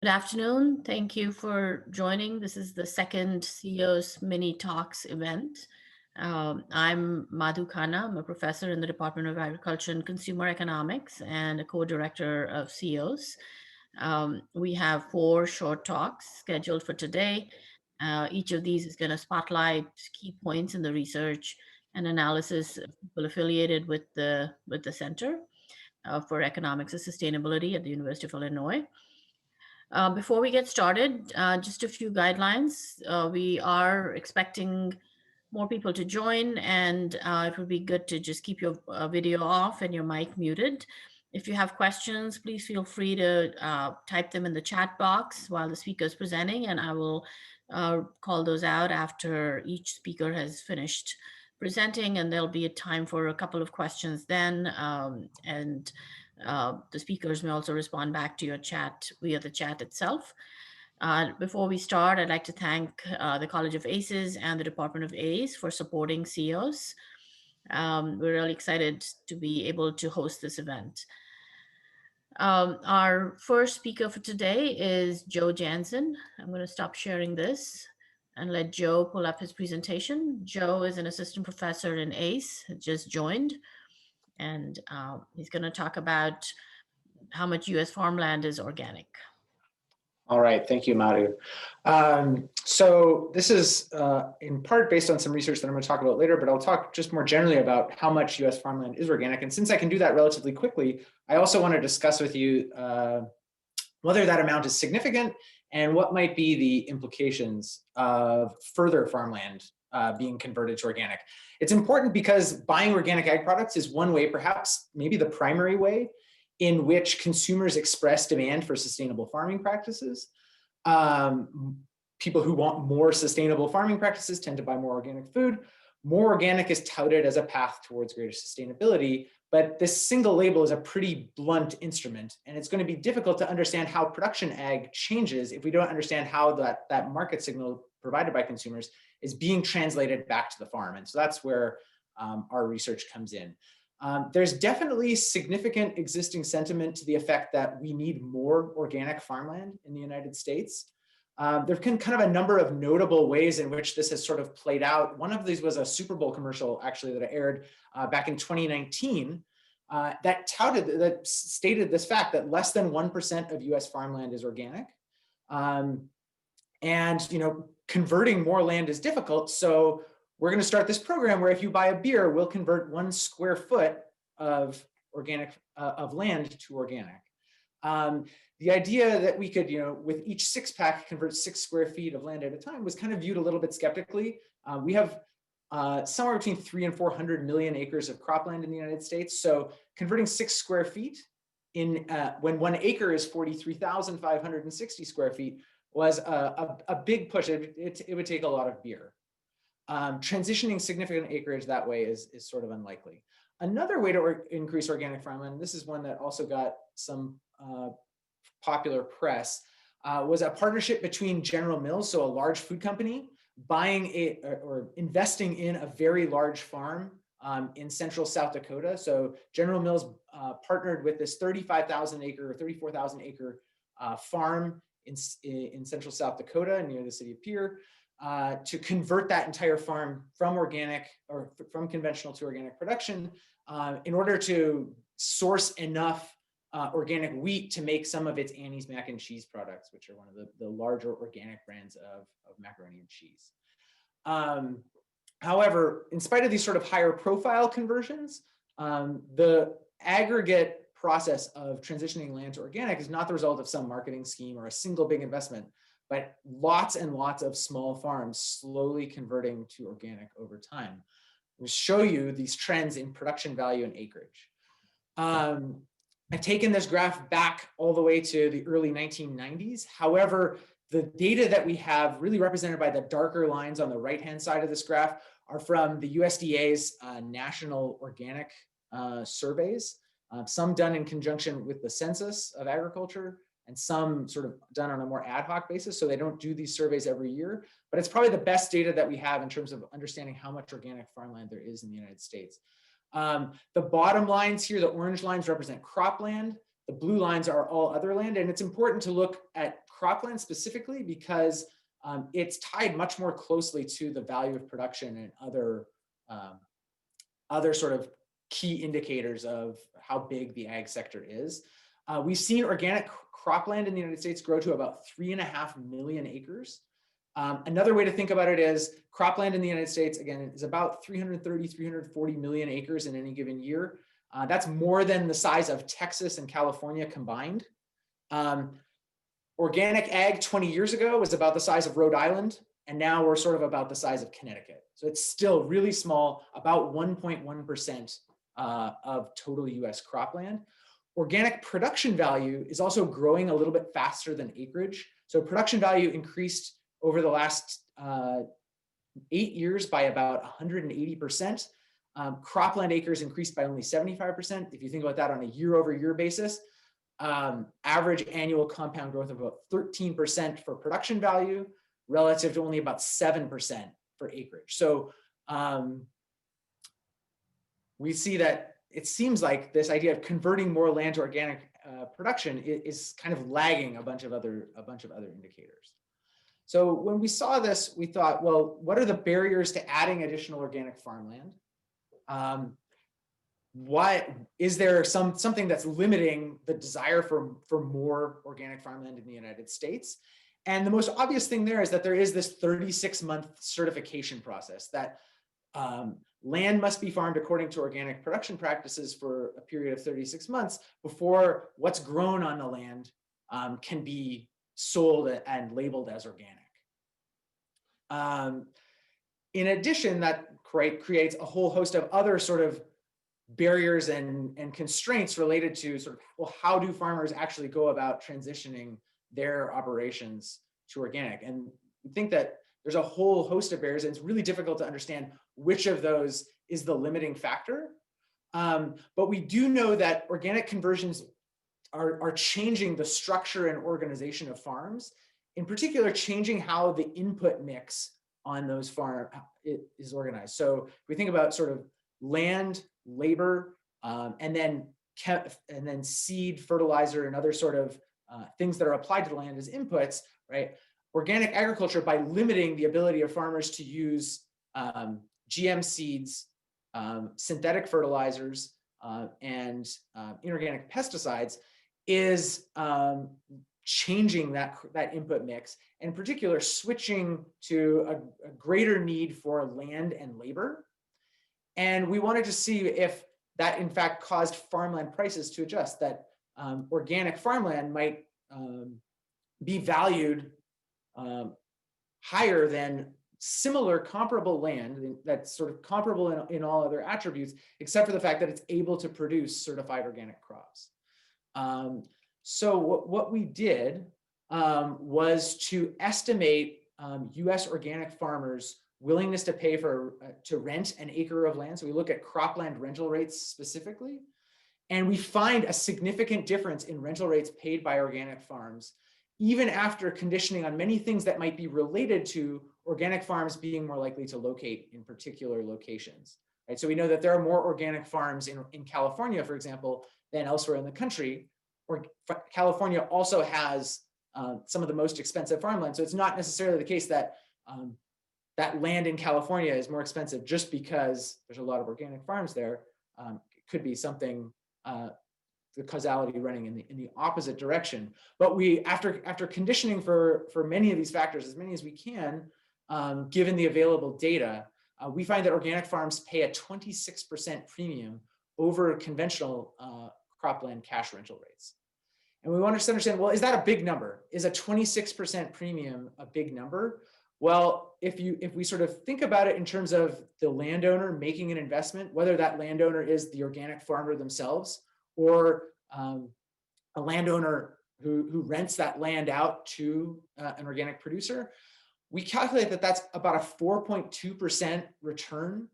Good afternoon. Thank you for joining. This is the second CEOS mini talks event. I'm Madhu Khanna. I'm a professor in the Department of Agriculture and Consumer Economics and a co-director of CEOS. We have four short talks scheduled for today. Each of these is going to spotlight key points in the research and analysis of people affiliated with the Center for Economics and Sustainability at the University of Illinois. Before we get started, just a few guidelines. We are expecting more people to join, and it would be good to just keep your video off and your mic muted. If you have questions, please feel free to type them in the chat box while the speaker is presenting, and I will call those out after each speaker has finished presenting, and there'll be a time for a couple of questions then. The speakers may also respond back to your chat via the chat itself. Before we start, I'd like to thank the College of ACES and the Department of ACE for supporting CEOS. We're really excited to be able to host this event. Our first speaker for today is Joe Janzen. I'm going to stop sharing this and let Joe pull up his presentation. Joe is an assistant professor in ACE, just joined, and he's going to talk about how much U.S. farmland is organic. All right, thank you, Madhu. So this is in part based on some research that I'm going to talk about later, but I'll talk just more generally about how much U.S. farmland is organic. And since I can do that relatively quickly, I also want to discuss with you whether that amount is significant and what might be the implications of further farmland being converted to organic. It's important because buying organic ag products is one way, perhaps maybe the primary way, in which consumers express demand for sustainable farming practices. People who want more sustainable farming practices tend to buy more organic food. More organic is touted as a path towards greater sustainability, but this single label is a pretty blunt instrument, and it's going to be difficult to understand how production ag changes if we don't understand how that market signal provided by consumers is being translated back to the farm. And so that's where our research comes in. There's definitely significant existing sentiment to the effect that we need more organic farmland in the United States. There've been kind of a number of notable ways in which this has sort of played out. One of these was a Super Bowl commercial, actually, that aired back in 2019 that stated this fact that less than 1% of U.S. farmland is organic. And converting more land is difficult, so we're going to start this program where if you buy a beer, we'll convert 1 square foot of land to organic. The idea that we could, with each 6-pack, convert 6 square feet of land at a time was kind of viewed a little bit skeptically. We have somewhere between 300 and 400 million acres of cropland in the United States. So converting 6 square feet when 1 acre is 43,560 square feet was a big push. It would take a lot of beer. Transitioning significant acreage that way is sort of unlikely. Another way to increase organic farmland, this is one that also got some popular press, was a partnership between General Mills, so a large food company, buying or investing in a very large farm in central South Dakota. So General Mills partnered with this 35,000 acre or 34,000 acre farm in central South Dakota near the city of Pierre, to convert that entire farm from organic or from conventional to organic production in order to source enough organic wheat to make some of its Annie's mac and cheese products, which are one of the larger organic brands of macaroni and cheese. However, in spite of these sort of higher profile conversions, the aggregate process of transitioning land to organic is not the result of some marketing scheme or a single big investment, but lots and lots of small farms slowly converting to organic over time. We'll show you these trends in production value and acreage. I've taken this graph back all the way to the early 1990s. However, the data that we have, really represented by the darker lines on the right-hand side of this graph, are from the USDA's national organic surveys, some done in conjunction with the Census of Agriculture, and some sort of done on a more ad hoc basis. So they don't do these surveys every year, but it's probably the best data that we have in terms of understanding how much organic farmland there is in the United States. The bottom lines here, the orange lines represent cropland. The blue lines are all other land. And it's important to look at cropland specifically because it's tied much more closely to the value of production and other sort of key indicators of how big the ag sector is. We've seen organic cropland in the United States grow to about 3.5 million acres. Another way to think about it is cropland in the United States, again, is about 330, 340 million acres in any given year. That's more than the size of Texas and California combined. Organic ag 20 years ago was about the size of Rhode Island, and now we're sort of about the size of Connecticut. So it's still really small, about 1.1% of total US cropland. Organic production value is also growing a little bit faster than acreage. So production value increased over the last 8 years by about 180%. Cropland acres increased by only 75%. If you think about that on a year-over-year basis, average annual compound growth of about 13% for production value relative to only about 7% for acreage. So we see that it seems like this idea of converting more land to organic production is kind of lagging a bunch of other indicators. So when we saw this, we thought, well, what are the barriers to adding additional organic farmland? Why is there something that's limiting the desire for more organic farmland in the United States? And the most obvious thing there is that there is this 36-month certification process that land must be farmed according to organic production practices for a period of 36 months before what's grown on the land can be sold and labeled as organic. In addition, that creates a whole host of other sort of barriers and constraints related to sort of, well, how do farmers actually go about transitioning their operations to organic? And we think that there's a whole host of barriers, and it's really difficult to understand which of those is the limiting factor. But we do know that organic conversions are changing the structure and organization of farms, in particular, changing how the input mix on those farms is organized. So if we think about sort of land, labor, and then seed, fertilizer, and other sort of things that are applied to the land as inputs, right? Organic agriculture, by limiting the ability of farmers to use GM seeds, synthetic fertilizers, and inorganic pesticides, is changing that input mix, and in particular, switching to a greater need for land and labor. And we wanted to see if that in fact caused farmland prices to adjust, that organic farmland might be valued higher than similar comparable land that's sort of comparable in all other attributes, except for the fact that it's able to produce certified organic crops. So what we did was to estimate US organic farmers' willingness to pay to rent an acre of land. So we look at cropland rental rates specifically, and we find a significant difference in rental rates paid by organic farms, even after conditioning on many things that might be related to organic farms being more likely to locate in particular locations. Right? So we know that there are more organic farms in California, for example, than elsewhere in the country. California also has some of the most expensive farmland. So it's not necessarily the case that that land in California is more expensive just because there's a lot of organic farms there. It could be something, the causality running in the opposite direction. But we, after conditioning for many of these factors, as many as we can, given the available data, we find that organic farms pay a 26% premium over conventional cropland cash rental rates. And we want to understand, well, is that a big number? Is a 26% premium a big number? Well, if we sort of think about it in terms of the landowner making an investment, whether that landowner is the organic farmer themselves or a landowner who rents that land out to an organic producer, we calculate that that's about a 4.2% return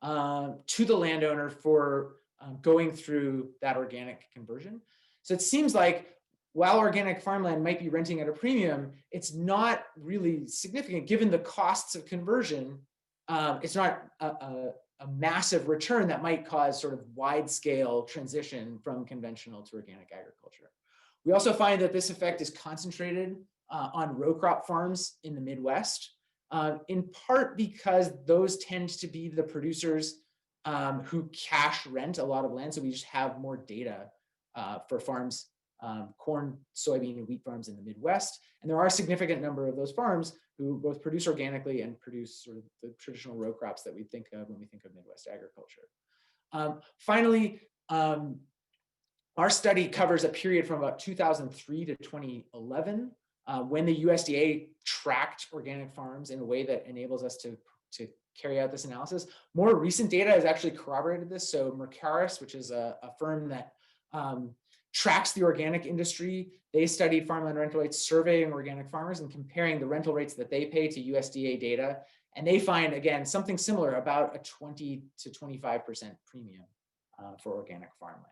to the landowner for going through that organic conversion. So it seems like while organic farmland might be renting at a premium, it's not really significant given the costs of conversion. It's not a massive return that might cause sort of wide scale transition from conventional to organic agriculture. We also find that this effect is concentrated on row crop farms in the Midwest, in part because those tend to be the producers who cash rent a lot of land. So we just have more data for farms, corn, soybean, and wheat farms in the Midwest. And there are a significant number of those farms who both produce organically and produce sort of the traditional row crops that we think of when we think of Midwest agriculture. Finally, our study covers a period from about 2003 to 2011, when the USDA tracked organic farms in a way that enables us to carry out this analysis. More recent data has actually corroborated this. So Mercaris, which is a firm that tracks the organic industry, they studied farmland rental rates, surveying organic farmers and comparing the rental rates that they pay to USDA data. And they find, again, something similar, about a 20 to 25% premium for organic farmland.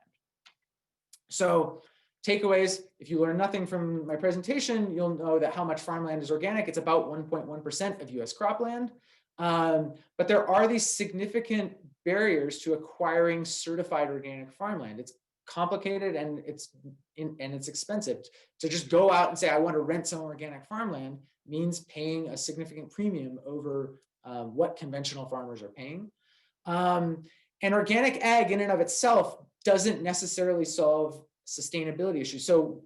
So takeaways, if you learn nothing from my presentation, you'll know that how much farmland is organic. It's about 1.1% of US cropland. But there are these significant barriers to acquiring certified organic farmland. It's complicated and it's expensive. To just go out and say, I want to rent some organic farmland means paying a significant premium over what conventional farmers are paying. And organic ag in and of itself doesn't necessarily solve sustainability issues. So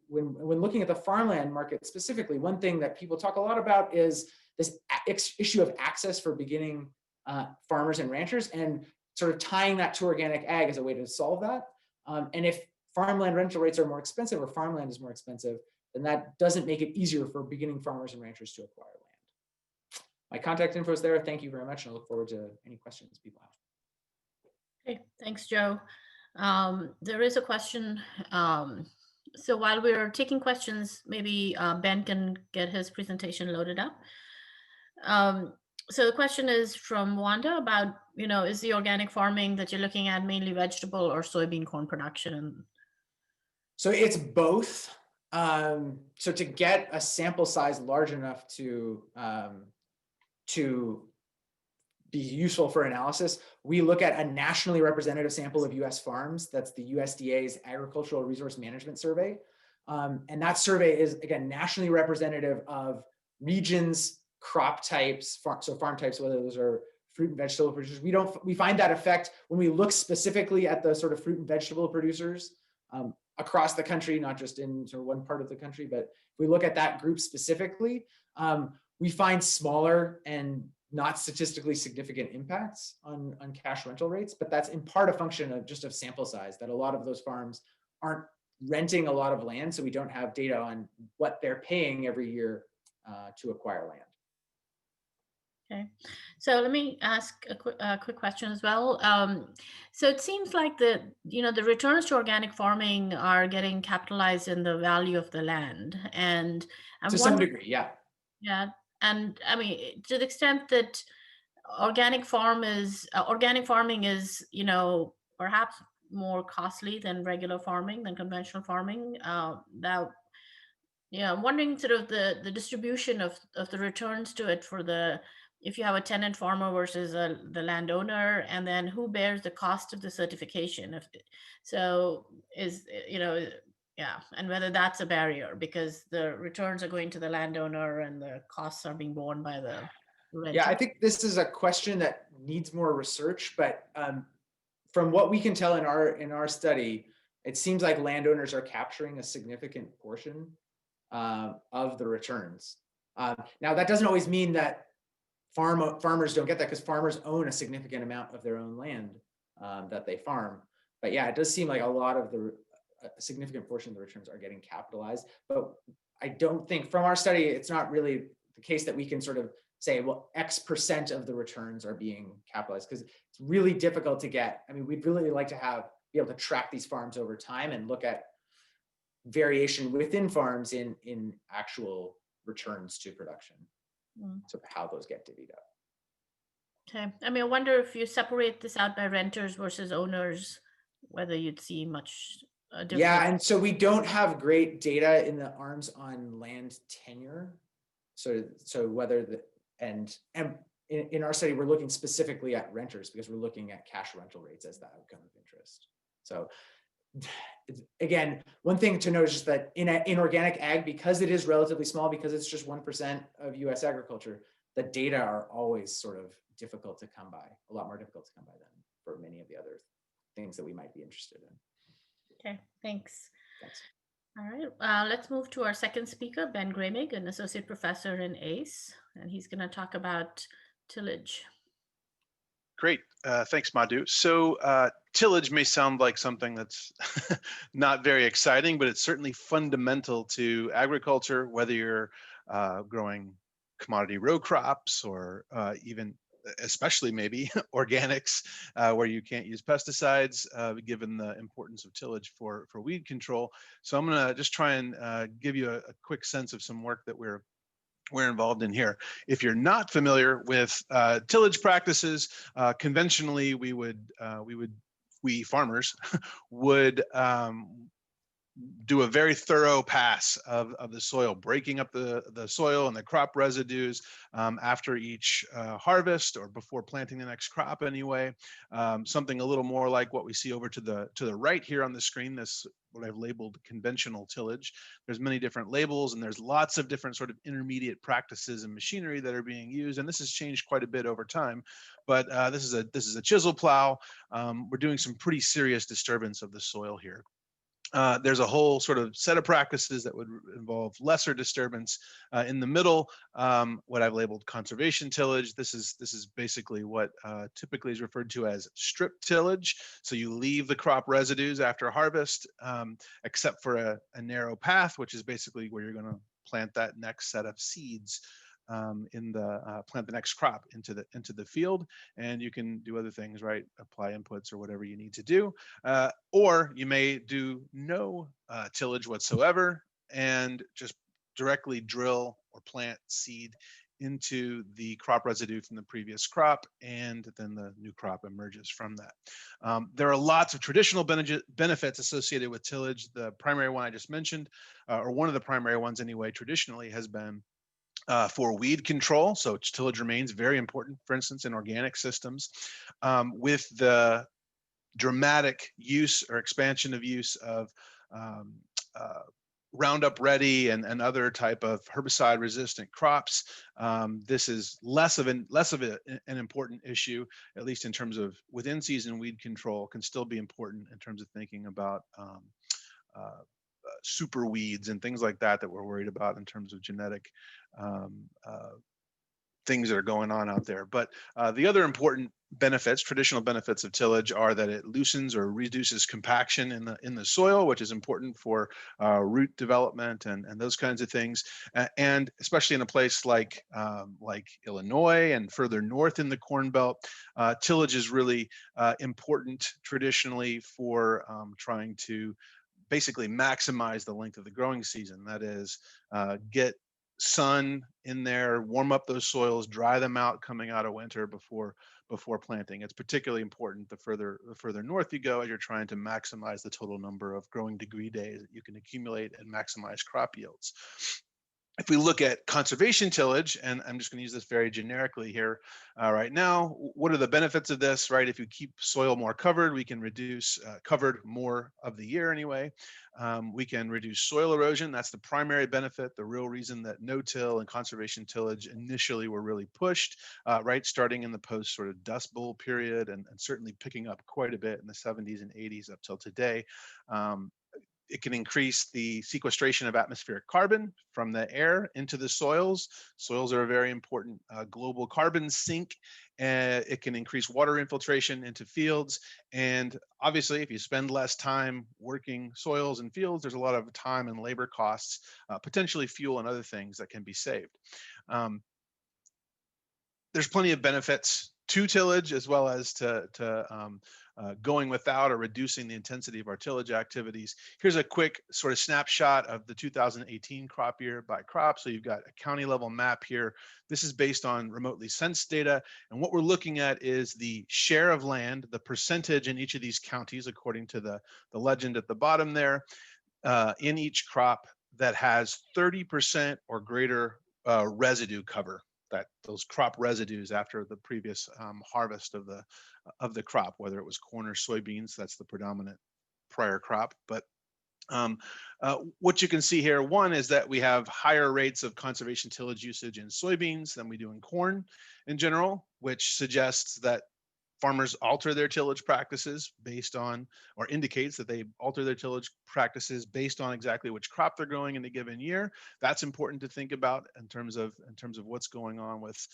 when looking at the farmland market specifically, one thing that people talk a lot about is this issue of access for beginning farmers and ranchers, and sort of tying that to organic ag as a way to solve that. And if farmland rental rates are more expensive or farmland is more expensive, then that doesn't make it easier for beginning farmers and ranchers to acquire land. My contact info is there. Thank you very much, and I look forward to any questions people have. Okay, thanks, Joe. There is a question. So while we're taking questions, maybe Ben can get his presentation loaded up. So the question is from Wanda about, is the organic farming that you're looking at mainly vegetable or soybean corn production? So it's both. So to get a sample size large enough to be useful for analysis, we look at a nationally representative sample of US farms. That's the USDA's Agricultural Resource Management Survey. And that survey is, again, nationally representative of regions, crop types, so farm types, whether those are fruit and vegetable producers. We find that effect when we look specifically at the sort of fruit and vegetable producers across the country, not just in sort of one part of the country, but if we look at that group specifically, we find smaller and not statistically significant impacts on cash rental rates, but that's in part a function of just of sample size, that a lot of those farms aren't renting a lot of land, so we don't have data on what they're paying every year to acquire land. Okay, so let me ask a quick question as well. So it seems like the returns to organic farming are getting capitalized in the value of the land, and to some degree, yeah. Yeah, and I mean, to the extent that organic farming is, perhaps more costly than regular farming, than conventional farming. That, I'm wondering sort of the distribution of the returns to it for if you have a tenant farmer versus the landowner, and then who bears the cost of the certification. Yeah, and whether that's a barrier because the returns are going to the landowner and the costs are being borne by the renter. Yeah, I think this is a question that needs more research, but from what we can tell in our study, it seems like landowners are capturing a significant portion of the returns. Now, that doesn't always mean that farmers don't get that, because farmers own a significant amount of their own land that they farm. But yeah, it does seem like a significant portion of the returns are getting capitalized. But I don't think, from our study, it's not really the case that we can sort of say, well, X% of the returns are being capitalized, because it's really difficult to get. I mean, we'd really like to be able to track these farms over time and look at variation within farms in actual returns to production. So how those get divvied up. Okay, I mean, I wonder if you separate this out by renters versus owners, whether you'd see much difference. Yeah, and so we don't have great data in the ARMS on land tenure. So whether in our study, we're looking specifically at renters because we're looking at cash rental rates as the outcome of interest. So again, one thing to note is just that in organic ag, because it is relatively small, because it's just 1% of US agriculture, the data are always sort of difficult to come by, a lot more difficult to come by than for many of the other things that we might be interested in. Okay, thanks. Thanks. All right, let's move to our second speaker, Ben Gramig, an associate professor in ACE, and he's going to talk about tillage. Great. Thanks, Madhu. So tillage may sound like something that's not very exciting, but it's certainly fundamental to agriculture, whether you're growing commodity row crops or even especially maybe organics where you can't use pesticides, given the importance of tillage for weed control. So I'm going to just try and give you a quick sense of some work that we're involved in here. If you're not familiar with tillage practices, conventionally we farmers would do a very thorough pass of the soil, breaking up the soil and the crop residues after each harvest or before planting the next crop anyway. Something a little more like what we see over to the right here on the screen, this what I've labeled conventional tillage. There's many different labels and there's lots of different sort of intermediate practices and machinery that are being used. And this has changed quite a bit over time, but this is a chisel plow. We're doing some pretty serious disturbance of the soil here. There's a whole sort of set of practices that would involve lesser disturbance. In the middle, what I've labeled conservation tillage. This is basically what typically is referred to as strip tillage. So you leave the crop residues after harvest, except for a narrow path, which is basically where you're going to plant that next set of seeds. Plant the next crop into the field, and you can do other things, right? Apply inputs or whatever you need to do, or you may do no tillage whatsoever and just directly drill or plant seed into the crop residue from the previous crop, and then the new crop emerges from that. There are lots of traditional benefits associated with tillage. The primary one I just mentioned, or one of the primary ones anyway, traditionally has been for weed control. So tillage remains very important, for instance, in organic systems. With the dramatic use or expansion of use of Roundup Ready and other type of herbicide resistant crops, this is less of an important issue, at least in terms of within season weed control. Can still be important in terms of thinking about super weeds and things like that we're worried about in terms of genetic things that are going on out there. But the other important benefits, traditional benefits of tillage, are that it loosens or reduces compaction in the soil, which is important for root development and those kinds of things. And especially in a place like Illinois and further north in the Corn Belt, tillage is really important traditionally for trying to basically maximize the length of the growing season. That is, get sun in there, warm up those soils, dry them out coming out of winter before planting. It's particularly important the further north you go, as you're trying to maximize the total number of growing degree days that you can accumulate and maximize crop yields. If we look at conservation tillage, and I'm just going to use this very generically here right now, what are the benefits of this, right? If you keep soil more covered, we can reduce covered more of the year anyway. We can reduce soil erosion. That's the primary benefit, the real reason that no-till and conservation tillage initially were really pushed, right? Starting in the post sort of Dust Bowl period and certainly picking up quite a bit in the 70s and 80s up till today. It can increase the sequestration of atmospheric carbon from the air into the soils. Soils are a very important global carbon sink. It can increase water infiltration into fields. And obviously, if you spend less time working soils and fields, there's a lot of time and labor costs, potentially fuel and other things that can be saved. There's plenty of benefits to tillage, as well as to going without or reducing the intensity of our tillage activities. Here's a quick sort of snapshot of the 2018 crop year by crop. So you've got a county level map here. This is based on remotely sensed data. And what we're looking at is the share of land, the percentage in each of these counties, according to the legend at the bottom there, in each crop that has 30% or greater residue cover. Those crop residues after the previous harvest of the crop, whether it was corn or soybeans. That's the predominant prior crop. But what you can see here, one is that we have higher rates of conservation tillage usage in soybeans than we do in corn in general, which suggests that farmers alter their tillage practices based on, or indicates that they alter their tillage practices based on exactly which crop they're growing in a given year. That's important to think about in terms of what's going on with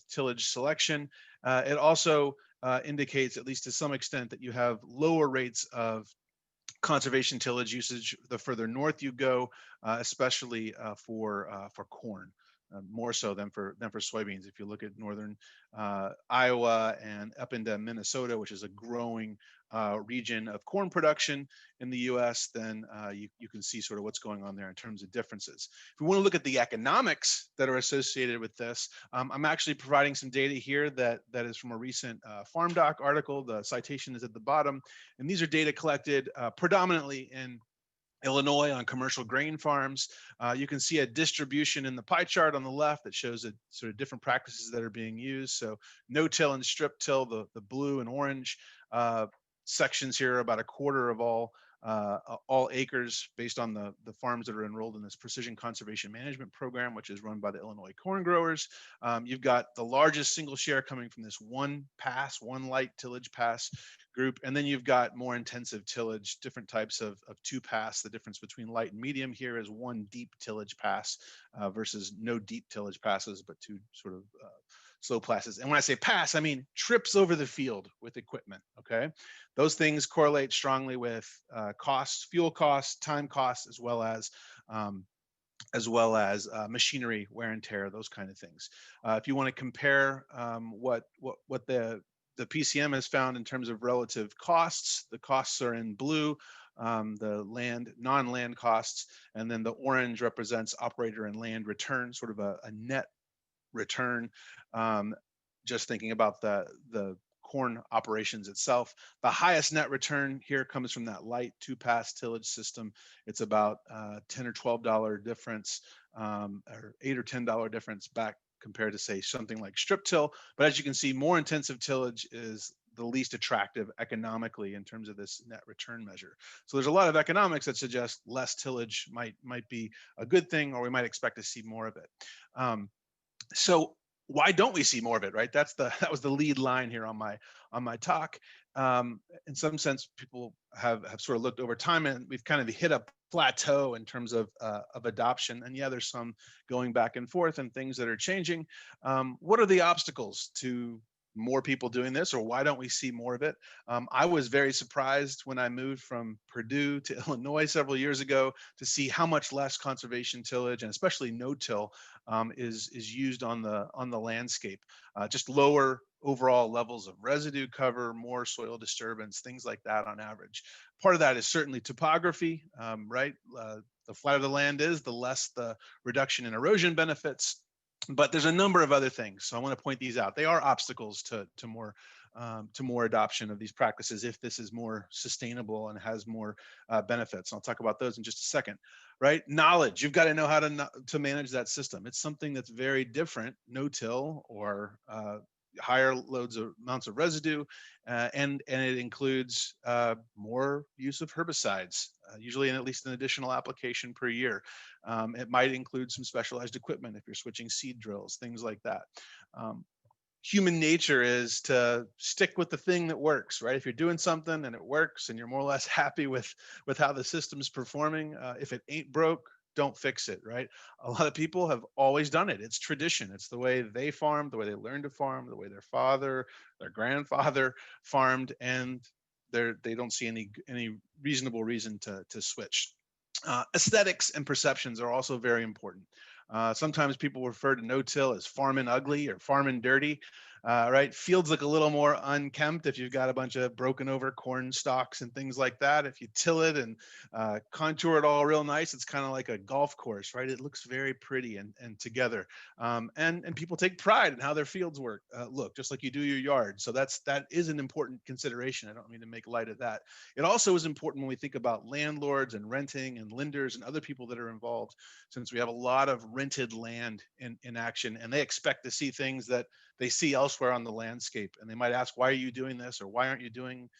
tillage selection. It also indicates, at least to some extent, that you have lower rates of conservation tillage usage the further north you go, especially for corn. More so than for soybeans. If you look at northern Iowa and up into Minnesota, which is a growing region of corn production in the U.S., then you can see sort of what's going on there in terms of differences. If we want to look at the economics that are associated with this, I'm actually providing some data here that is from a recent Farm Doc article. The citation is at the bottom, and these are data collected predominantly in Illinois on commercial grain farms. You can see a distribution in the pie chart on the left that shows the sort of different practices that are being used. So no-till and strip-till, the blue and orange sections here are about a quarter of all acres based on the farms that are enrolled in this precision conservation management program, which is run by the Illinois corn growers. You've got the largest single share coming from this one light tillage pass group, and then you've got more intensive tillage, different types of two pass. The difference between light and medium here is one deep tillage pass versus no deep tillage passes, but two sort of slow passes. And when I say pass, I mean trips over the field with equipment. Okay, those things correlate strongly with costs, fuel costs, time costs, as well as machinery wear and tear, those kind of things. If you want to compare what the PCM has found in terms of relative costs, the costs are in blue, the non-land costs, and then the orange represents operator and land return, sort of a net return. Just thinking about the corn operations itself. The highest net return here comes from that light two-pass tillage system. It's about $10 or $12 difference, or $8 or $10 difference back compared to, say, something like strip till. But as you can see, more intensive tillage is the least attractive economically in terms of this net return measure. So there's a lot of economics that suggest less tillage might be a good thing, or we might expect to see more of it. So why don't we see more of it, right? That was the lead line here on my talk. In some sense, people have sort of looked over time, and we've kind of hit a plateau in terms of adoption. And yeah, there's some going back and forth and things that are changing. What are the obstacles to more people doing this, or why don't we see more of it? I was very surprised when I moved from Purdue to Illinois several years ago to see how much less conservation tillage, and especially no-till, is used on the landscape. Just lower overall levels of residue cover, more soil disturbance, things like that on average. Part of that is certainly topography, right? The flatter the land is, the less the reduction in erosion benefits. But there's a number of other things, so I want to point these out. They are obstacles to more adoption of these practices if this is more sustainable and has more benefits. And I'll talk about those in just a second. Right? Knowledge. You've got to know how to manage that system. It's something that's very different, no-till or higher amounts of residue, and it includes more use of herbicides, usually at least an additional application per year. It might include some specialized equipment if you're switching seed drills, things like that. Human nature is to stick with the thing that works, right? If you're doing something and it works and you're more or less happy with how the system's performing, if it ain't broke, don't fix it, right? A lot of people have always done it. It's tradition. It's the way they farmed, the way they learned to farm, the way their father, their grandfather farmed, and they don't see any reasonable reason to switch. Aesthetics and perceptions are also very important. Sometimes people refer to no-till as farming ugly or farming dirty, right? Fields look a little more unkempt if you've got a bunch of broken over corn stalks and things like that. If you till it and contour it all real nice, it's kind of like a golf course, right? It looks very pretty and together. And people take pride in how their fields look, just like you do your yard. So that is an important consideration. I don't mean to make light of that. It also is important when we think about landlords and renting and lenders and other people that are involved, since we have a lot of rented land in action, and they expect to see things that they see elsewhere on the landscape, and they might ask, why are you doing this, or why aren't you doing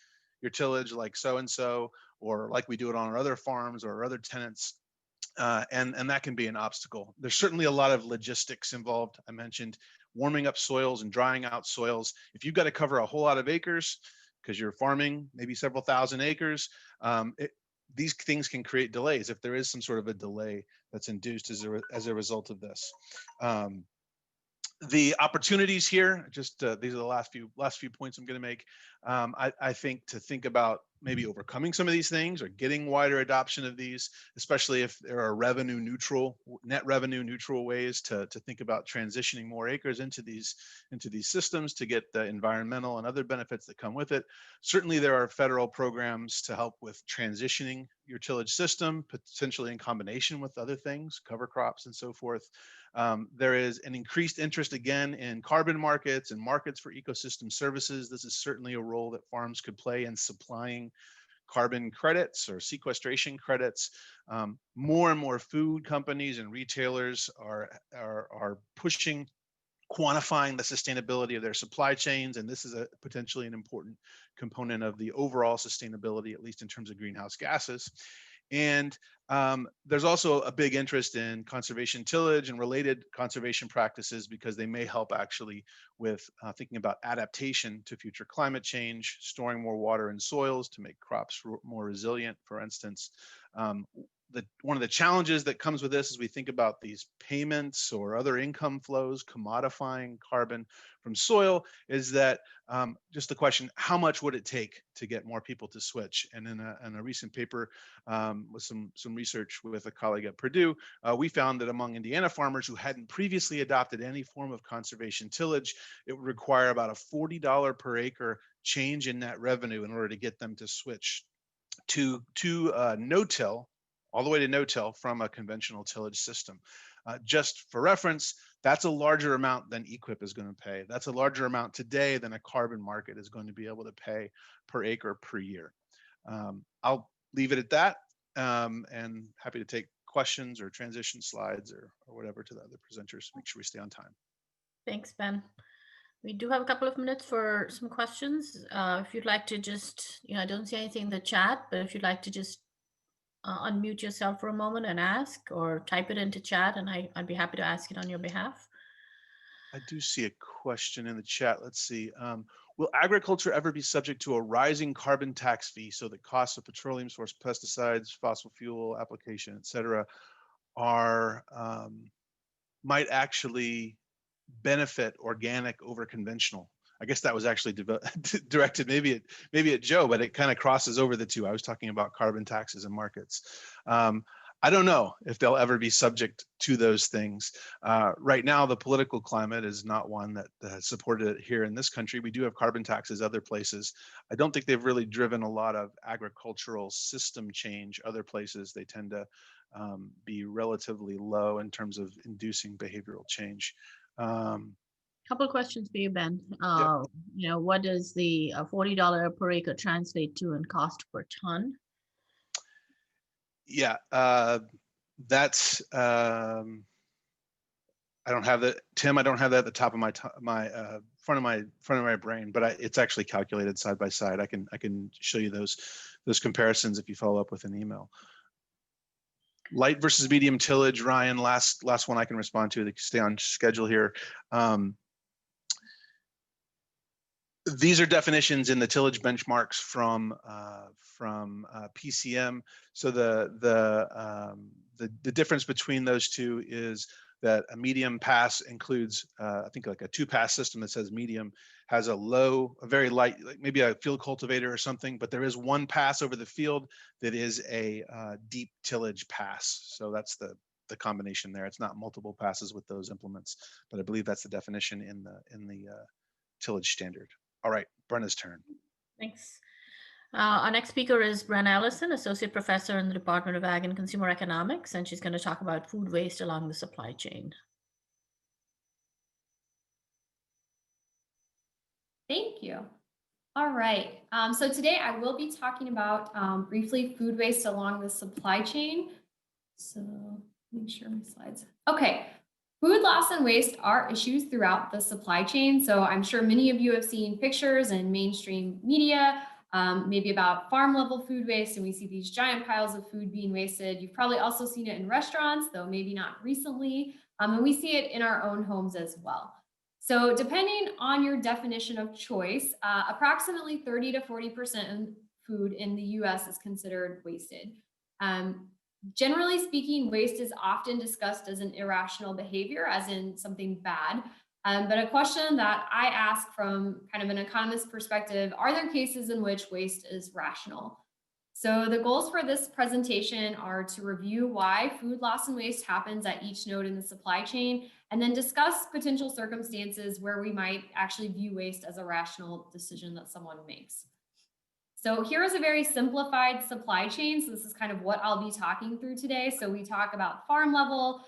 your tillage like so-and-so, or like we do it on our other farms or our other tenants. And that can be an obstacle. There's certainly a lot of logistics involved. I mentioned warming up soils and drying out soils. If you've got to cover a whole lot of acres because you're farming maybe several thousand acres, these things can create delays if there is some sort of a delay that's induced as a result of this. The opportunities here, just these are the last few points I'm going to make. I think to think about maybe overcoming some of these things or getting wider adoption of these, especially if there are net revenue neutral ways to think about transitioning more acres into these systems to get the environmental and other benefits that come with it. Certainly there are federal programs to help with transitioning your tillage system, potentially in combination with other things, cover crops and so forth. There is an increased interest again in carbon markets and markets for ecosystem services. This is certainly a role that farms could play in supplying carbon credits or sequestration credits. More and more food companies and retailers are pushing quantifying the sustainability of their supply chains, and this is potentially an important component of the overall sustainability, at least in terms of greenhouse gases. And there's also a big interest in conservation tillage and related conservation practices because they may help actually with thinking about adaptation to future climate change, storing more water in soils to make crops more resilient, for instance. One of the challenges that comes with this as we think about these payments or other income flows, commodifying carbon from soil, is that just the question, how much would it take to get more people to switch? And in a recent paper with some research with a colleague at Purdue, we found that among Indiana farmers who hadn't previously adopted any form of conservation tillage, it would require about a $40 per acre change in net revenue in order to get them to switch to no-till, all the way to no-till from a conventional tillage system. Just for reference, that's a larger amount than EQIP is going to pay. That's a larger amount today than a carbon market is going to be able to pay per acre per year. I'll leave it at that, and happy to take questions or transition slides or whatever to the other presenters. Make sure we stay on time. Thanks, Ben. We do have a couple of minutes for some questions. If you'd like to just, I don't see anything in the chat, but if you'd like to just unmute yourself for a moment and ask, or type it into chat, and I'd be happy to ask it on your behalf. I do see a question in the chat. Let's see. Will agriculture ever be subject to a rising carbon tax fee so that costs of petroleum source pesticides, fossil fuel application, et cetera, might actually benefit organic over conventional? I guess that was actually directed maybe at Joe, but it kind of crosses over the two. I was talking about carbon taxes and markets. I don't know if they'll ever be subject to those things. Right now, the political climate is not one that has supported it here in this country. We do have carbon taxes other places. I don't think they've really driven a lot of agricultural system change. Other places, they tend to be relatively low in terms of inducing behavioral change. Couple of questions for you, Ben. Yep. What does the $40 per acre translate to in cost per ton? Yeah, that's I don't have that, Tim. I don't have that at the top of my front of my brain, but it's actually calculated side by side. I can show you those comparisons if you follow up with an email. Light versus medium tillage, Ryan. Last one I can respond to. They stay on schedule here. These are definitions in the tillage benchmarks from PCM. So the difference between those two is that a medium pass includes, I think, like a 2-pass system that says medium has a very light, like maybe a field cultivator or something, but there is one pass over the field that is a deep tillage pass. So that's the combination there. It's not multiple passes with those implements, but I believe that's the definition in the tillage standard. All right, Brenna's turn. Thanks. Our next speaker is Brenna Ellison, Associate Professor in the Department of Ag and Consumer Economics, and she's going to talk about food waste along the supply chain. Thank you. All right, so today I will be talking about briefly food waste along the supply chain. So let me share my slides. Okay. Food loss and waste are issues throughout the supply chain. So I'm sure many of you have seen pictures in mainstream media maybe about farm level food waste, and we see these giant piles of food being wasted. You've probably also seen it in restaurants, though maybe not recently, and we see it in our own homes as well. So depending on your definition of choice, approximately 30 to 40% of food in the US is considered wasted. Generally speaking, waste is often discussed as an irrational behavior, as in something bad. But a question that I ask from kind of an economist perspective, are there cases in which waste is rational? So the goals for this presentation are to review why food loss and waste happens at each node in the supply chain, and then discuss potential circumstances where we might actually view waste as a rational decision that someone makes. So here is a very simplified supply chain. So this is kind of what I'll be talking through today. So we talk about farm level,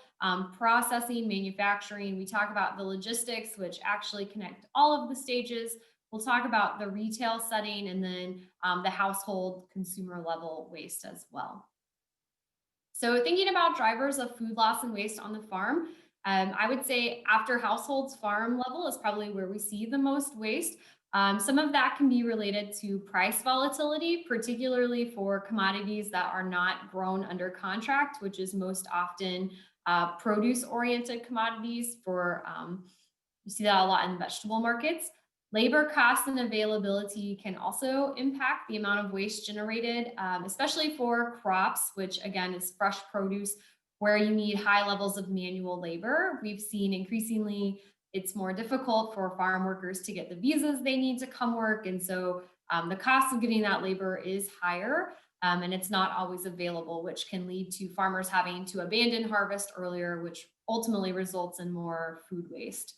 processing, manufacturing. We talk about the logistics, which actually connect all of the stages. We'll talk about the retail setting, and then the household consumer level waste as well. So thinking about drivers of food loss and waste on the farm, I would say after households, farm level is probably where we see the most waste. Some of that can be related to price volatility, particularly for commodities that are not grown under contract, which is most often produce-oriented commodities. You see that a lot in vegetable markets. Labor costs and availability can also impact the amount of waste generated, especially for crops, which again is fresh produce, where you need high levels of manual labor. We've seen increasingly it's more difficult for farm workers to get the visas they need to come work. And so the cost of getting that labor is higher, and it's not always available, which can lead to farmers having to abandon harvest earlier, which ultimately results in more food waste.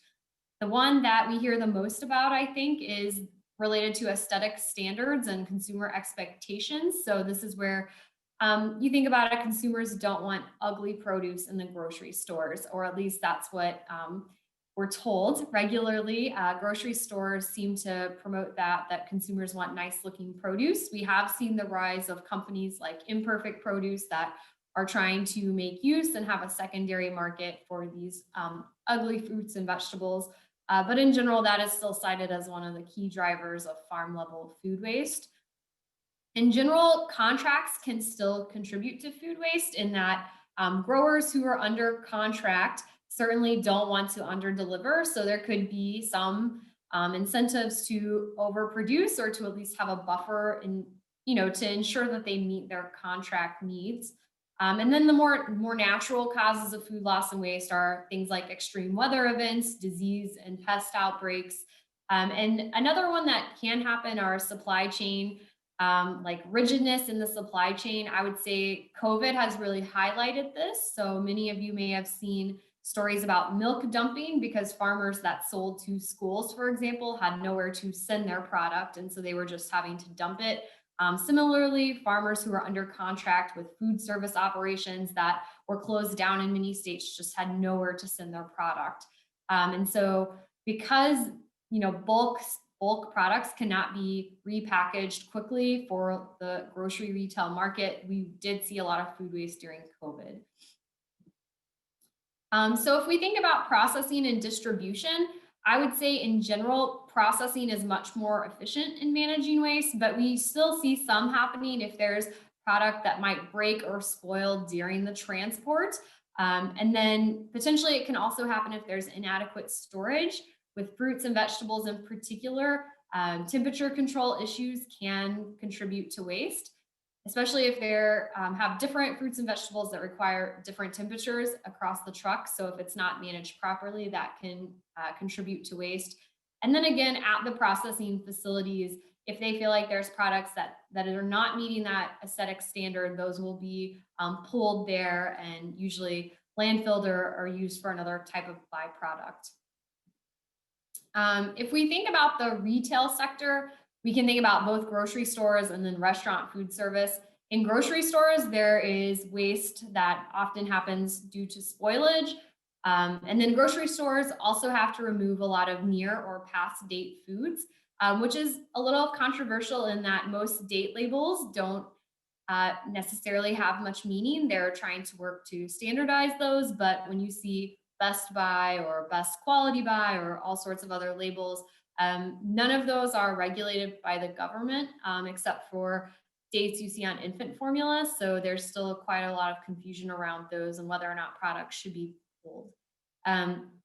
The one that we hear the most about, I think, is related to aesthetic standards and consumer expectations. So this is where you think about it, consumers don't want ugly produce in the grocery stores, or at least that's what we're told regularly. Grocery stores seem to promote that consumers want nice looking produce. We have seen the rise of companies like Imperfect Produce that are trying to make use and have a secondary market for these ugly fruits and vegetables. But in general, that is still cited as one of the key drivers of farm level food waste. In general, contracts can still contribute to food waste in that growers who are under contract certainly don't want to underdeliver. So there could be some incentives to overproduce, or to at least have a buffer to ensure that they meet their contract needs. And then the more natural causes of food loss and waste are things like extreme weather events, disease and pest outbreaks. And another one that can happen are supply chain, like rigidness in the supply chain. I would say COVID has really highlighted this. So many of you may have seen stories about milk dumping because farmers that sold to schools, for example, had nowhere to send their product. And so they were just having to dump it. Similarly, farmers who are under contract with food service operations that were closed down in many states just had nowhere to send their product. And so because bulk products cannot be repackaged quickly for the grocery retail market, we did see a lot of food waste during COVID. So if we think about processing and distribution, I would say in general, processing is much more efficient in managing waste, but we still see some happening if there's product that might break or spoil during the transport. And then potentially it can also happen if there's inadequate storage. With fruits and vegetables in particular, temperature control issues can contribute to waste, especially if they have different fruits and vegetables that require different temperatures across the truck. So if it's not managed properly, that can contribute to waste. And then again, at the processing facilities, if they feel like there's products that are not meeting that aesthetic standard, those will be pulled there and usually landfilled or used for another type of byproduct. If we think about the retail sector, we can think about both grocery stores and then restaurant food service. In grocery stores, there is waste that often happens due to spoilage. And then grocery stores also have to remove a lot of near or past date foods, which is a little controversial in that most date labels don't necessarily have much meaning. They're trying to work to standardize those, but when you see Best Buy or Best Quality Buy or all sorts of other labels, None of those are regulated by the government, except for dates you see on infant formula. So there's still quite a lot of confusion around those and whether or not products should be pulled.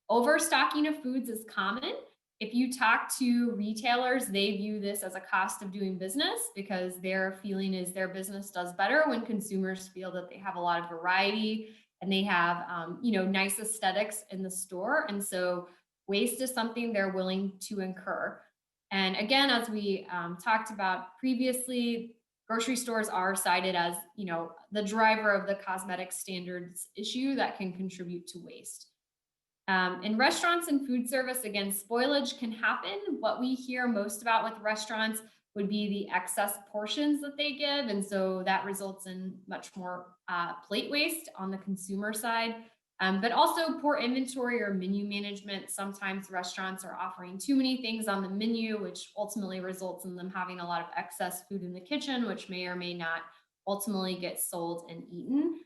Overstocking of foods is common. If you talk to retailers, they view this as a cost of doing business because their feeling is their business does better when consumers feel that they have a lot of variety and they have, nice aesthetics in the store. And so waste is something they're willing to incur. And again, as we talked about previously, grocery stores are cited as, the driver of the cosmetic standards issue that can contribute to waste. In restaurants and food service, again, spoilage can happen. What we hear most about with restaurants would be the excess portions that they give. And so that results in much more plate waste on the consumer side. But also poor inventory or menu management. Sometimes restaurants are offering too many things on the menu, which ultimately results in them having a lot of excess food in the kitchen, which may or may not ultimately get sold and eaten.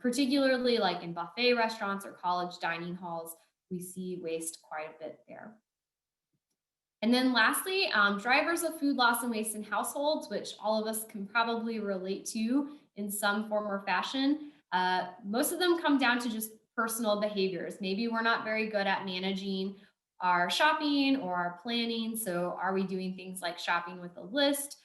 Particularly like in buffet restaurants or college dining halls, we see waste quite a bit there. And then lastly, drivers of food loss and waste in households, which all of us can probably relate to in some form or fashion. Most of them come down to just personal behaviors. Maybe we're not very good at managing our shopping or our planning. So are we doing things like shopping with a list?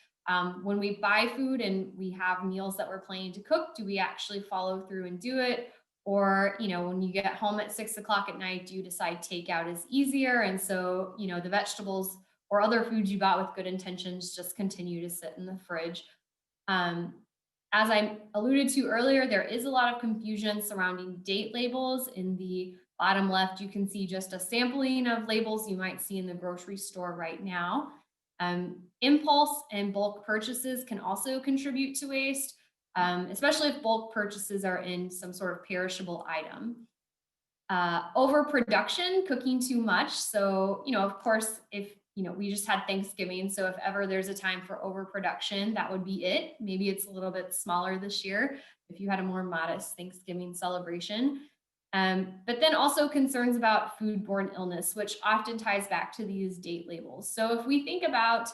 When we buy food and we have meals that we're planning to cook, do we actually follow through and do it? Or, when you get home at 6 o'clock at night, do you decide takeout is easier? And so, the vegetables or other foods you bought with good intentions just continue to sit in the fridge. As I alluded to earlier, there is a lot of confusion surrounding date labels. In the bottom left, you can see just a sampling of labels you might see in the grocery store right now. Impulse and bulk purchases can also contribute to waste, especially if bulk purchases are in some sort of perishable item. Overproduction, cooking too much. So, of course, if, we just had Thanksgiving. So if ever there's a time for overproduction, that would be it. Maybe it's a little bit smaller this year if you had a more modest Thanksgiving celebration. But then also concerns about foodborne illness, which often ties back to these date labels. So if we think about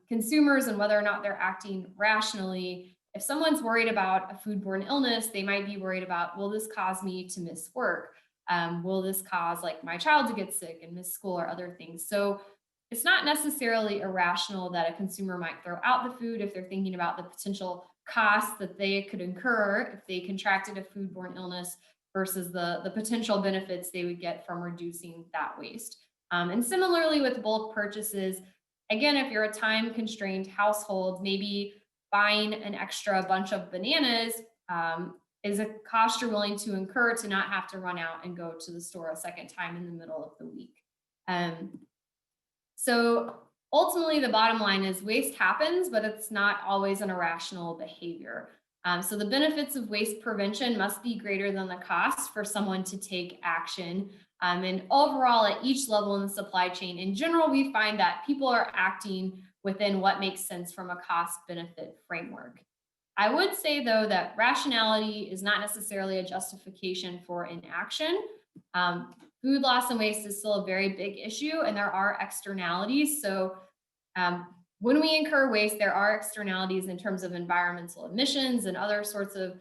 consumers and whether or not they're acting rationally, if someone's worried about a foodborne illness, they might be worried about, will this cause me to miss work? Will this cause like my child to get sick and miss school or other things? So it's not necessarily irrational that a consumer might throw out the food if they're thinking about the potential costs that they could incur if they contracted a foodborne illness versus the potential benefits they would get from reducing that waste. And similarly with bulk purchases, again, if you're a time-constrained household, maybe buying an extra bunch of bananas is a cost you're willing to incur to not have to run out and go to the store a second time in the middle of the week. So ultimately, the bottom line is waste happens, but it's not always an irrational behavior. So the benefits of waste prevention must be greater than the cost for someone to take action. And overall, at each level in the supply chain, in general, we find that people are acting within what makes sense from a cost-benefit framework. I would say, though, that rationality is not necessarily a justification for inaction. Food loss and waste is still a very big issue, and there are externalities. So when we incur waste, there are externalities in terms of environmental emissions and other sorts of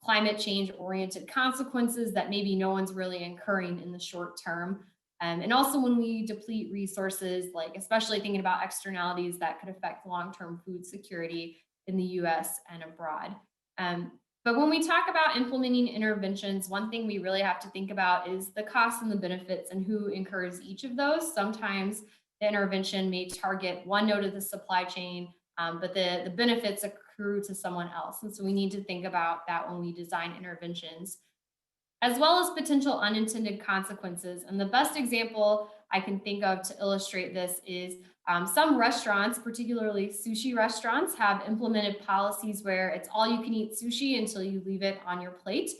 climate change oriented consequences that maybe no one's really incurring in the short term. And also when we deplete resources, like especially thinking about externalities that could affect long-term food security in the US and abroad. But when we talk about implementing interventions, one thing we really have to think about is the costs and the benefits and who incurs each of those. Sometimes the intervention may target one node of the supply chain, but the benefits accrue to someone else. And so we need to think about that when we design interventions, as well as potential unintended consequences. And the best example I can think of to illustrate this is some restaurants, particularly sushi restaurants, have implemented policies where it's all you can eat sushi until you leave it on your plate.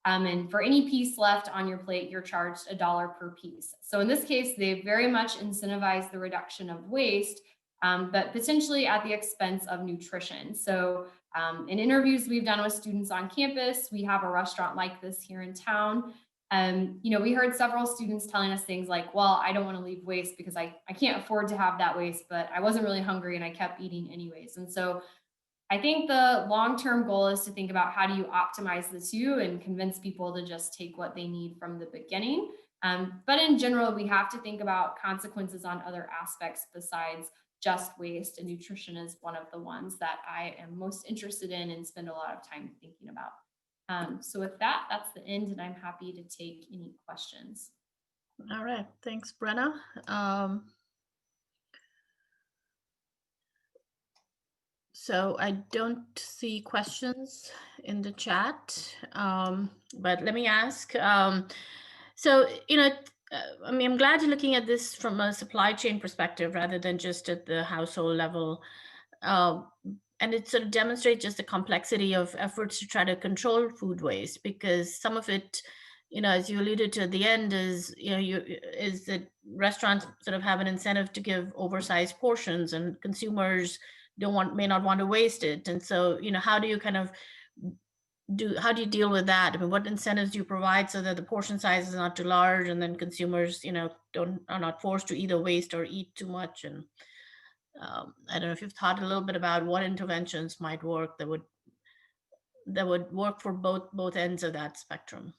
And for any piece left on your plate, you're charged $1 per piece. So in this case, they very much incentivize the reduction of waste, but potentially at the expense of nutrition. So in interviews we've done with students on campus, we have a restaurant like this here in town. We heard several students telling us things like, well, I don't want to leave waste because I can't afford to have that waste, but I wasn't really hungry and I kept eating anyways. And so I think the long-term goal is to think about how do you optimize the two and convince people to just take what they need from the beginning. But in general, we have to think about consequences on other aspects besides just waste, and nutrition is one of the ones that I am most interested in and spend a lot of time thinking about. So with that, that's the end, and I'm happy to take any questions. All right, thanks, Brenna. So I don't see questions in the chat, but let me ask. So, I mean, I'm glad you're looking at this from a supply chain perspective rather than just at the household level. And it sort of demonstrates just the complexity of efforts to try to control food waste, because some of it, as you alluded to at the end, is, is that restaurants sort of have an incentive to give oversized portions, and consumers may not want to waste it. And so, how do you deal with that? I mean, what incentives do you provide so that the portion size is not too large, and then consumers, are not forced to either waste or eat too much? And I don't know if you've thought a little bit about what interventions might work that would work for both ends of that spectrum.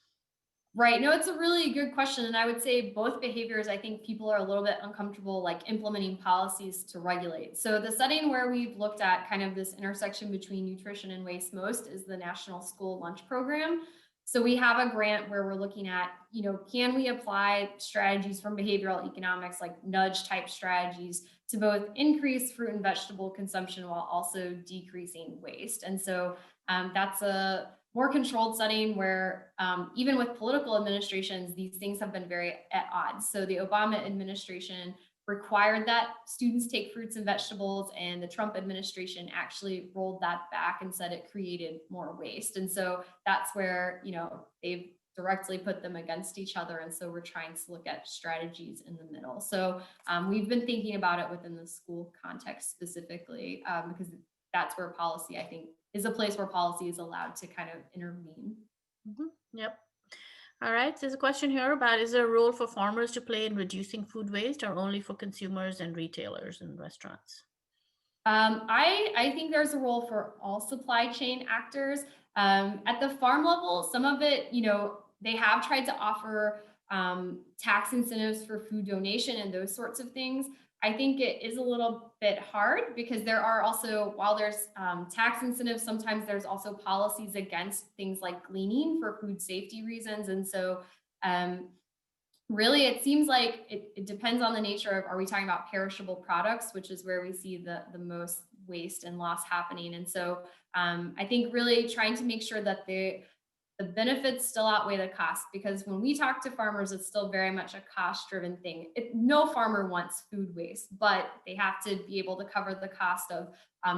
Right. No, it's a really good question. And I would say both behaviors, I think people are a little bit uncomfortable like implementing policies to regulate. So the setting where we've looked at kind of this intersection between nutrition and waste most is the National School Lunch Program. So we have a grant where we're looking at, can we apply strategies from behavioral economics, like nudge type strategies, to both increase fruit and vegetable consumption while also decreasing waste. And so that's a more controlled setting where even with political administrations, these things have been very at odds. So the Obama administration required that students take fruits and vegetables, and the Trump administration actually rolled that back and said it created more waste. And so that's where, they've directly put them against each other. And so we're trying to look at strategies in the middle. So we've been thinking about it within the school context specifically, because that's where policy, I think, is a place where policy is allowed to kind of intervene. Mm-hmm. Yep. All right. There's a question here about, is there a role for farmers to play in reducing food waste, or only for consumers and retailers and restaurants? I think there's a role for all supply chain actors. At the farm level, some of it, they have tried to offer tax incentives for food donation and those sorts of things. I think it is a little bit hard because there are also, while there's tax incentives, sometimes there's also policies against things like gleaning for food safety reasons. And so really, it seems like it depends on the nature of, are we talking about perishable products, which is where we see the most waste and loss happening. And so I think really trying to make sure that the benefits still outweigh the cost, because when we talk to farmers, it's still very much a cost-driven thing. No farmer wants food waste, but they have to be able to cover the cost of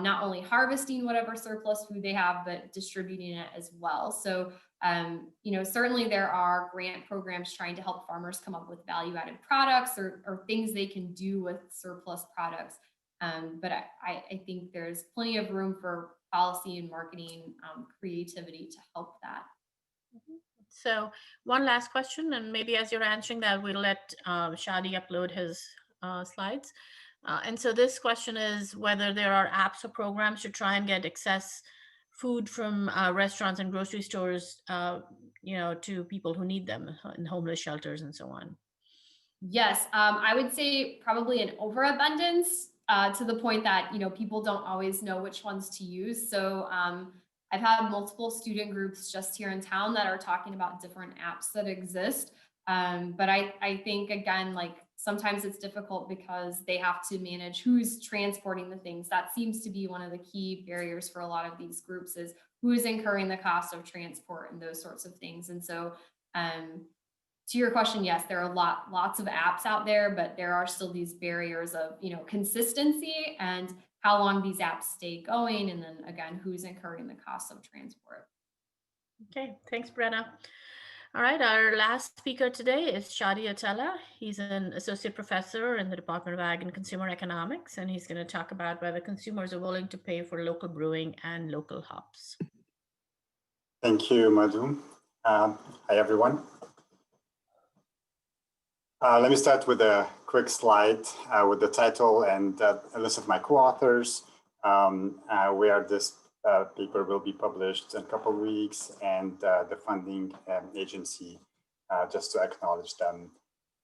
not only harvesting whatever surplus food they have, but distributing it as well. So, certainly there are grant programs trying to help farmers come up with value-added products or things they can do with surplus products. But I think there's plenty of room for policy and marketing creativity to help that. So one last question, and maybe as you're answering that, we'll let Shadi upload his slides. And so this question is whether there are apps or programs to try and get excess food from restaurants and grocery stores, to people who need them in homeless shelters and so on. Yes, I would say probably an overabundance to the point that, people don't always know which ones to use. So I've had multiple student groups just here in town that are talking about different apps that exist. But I think, again, like sometimes it's difficult because they have to manage who's transporting the things. That seems to be one of the key barriers for a lot of these groups, is who is incurring the cost of transport and those sorts of things. And so to your question, yes, there are lots of apps out there, but there are still these barriers of, consistency and how long these apps stay going. And then again, who's incurring the cost of transport. Okay, thanks, Brenna. All right, our last speaker today is Shadi Atallah. He's an associate professor in the Department of Ag and Consumer Economics, and he's going to talk about whether consumers are willing to pay for local brewing and local hops. Thank you, Madhu. Hi, everyone. Let me start with a quick slide with the title and a list of my co-authors, where this paper will be published in a couple of weeks, and the funding agency, just to acknowledge them.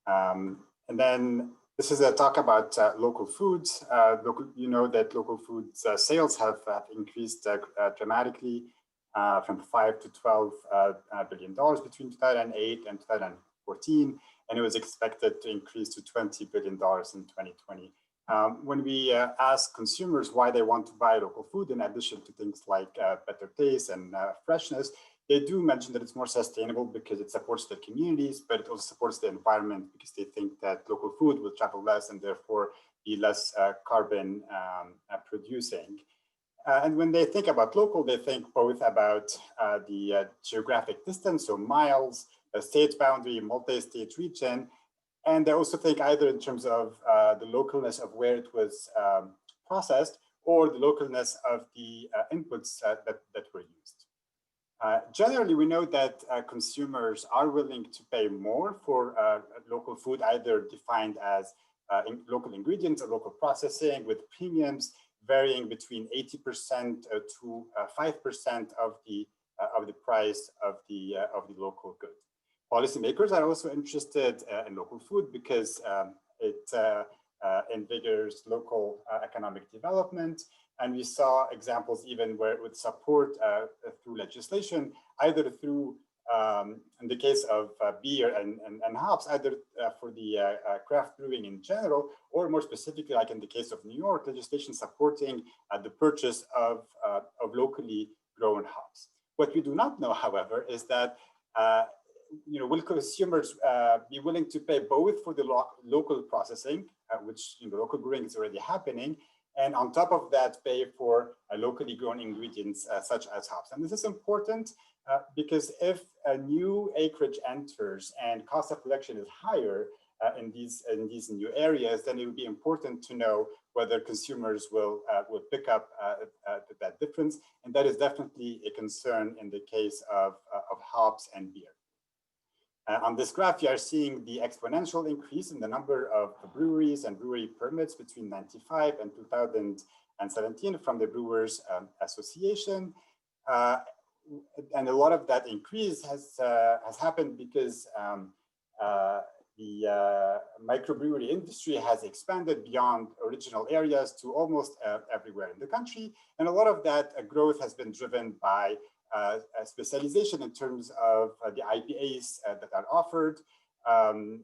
And then this is a talk about local foods. You know that local foods sales have increased dramatically from $5 to $12 billion between 2008 and 2014. And it was expected to increase to $20 billion in 2020. When we ask consumers why they want to buy local food, in addition to things like better taste and freshness, they do mention that it's more sustainable because it supports their communities, but it also supports the environment because they think that local food will travel less and therefore be less carbon producing. And when they think about local, they think both about the geographic distance, so miles, a state boundary, multi-state region, and they also think either in terms of the localness of where it was processed or the localness of the inputs that were used. Generally, we know that consumers are willing to pay more for local food, either defined as local ingredients or local processing, with premiums varying between 80% to 5% of the price of the local good. Policymakers are also interested in local food because it invigorates local economic development. And we saw examples even where it would support through legislation, either through, in the case of beer and hops, either for the craft brewing in general, or more specifically, like in the case of New York, legislation supporting the purchase of locally grown hops. What we do not know, however, is that will consumers be willing to pay both for the local processing, which local brewing is already happening, and on top of that, pay for locally grown ingredients such as hops. And this is important because if a new acreage enters and cost of production is higher in these new areas, then it would be important to know whether consumers will pick up that difference. And that is definitely a concern in the case of hops and beer. On this graph, you are seeing the exponential increase in the number of breweries and brewery permits between 1995 and 2017 from the Brewers Association. And a lot of that increase has happened because the microbrewery industry has expanded beyond original areas to almost everywhere in the country. And a lot of that growth has been driven by specialization in terms of the IPAs that are offered. And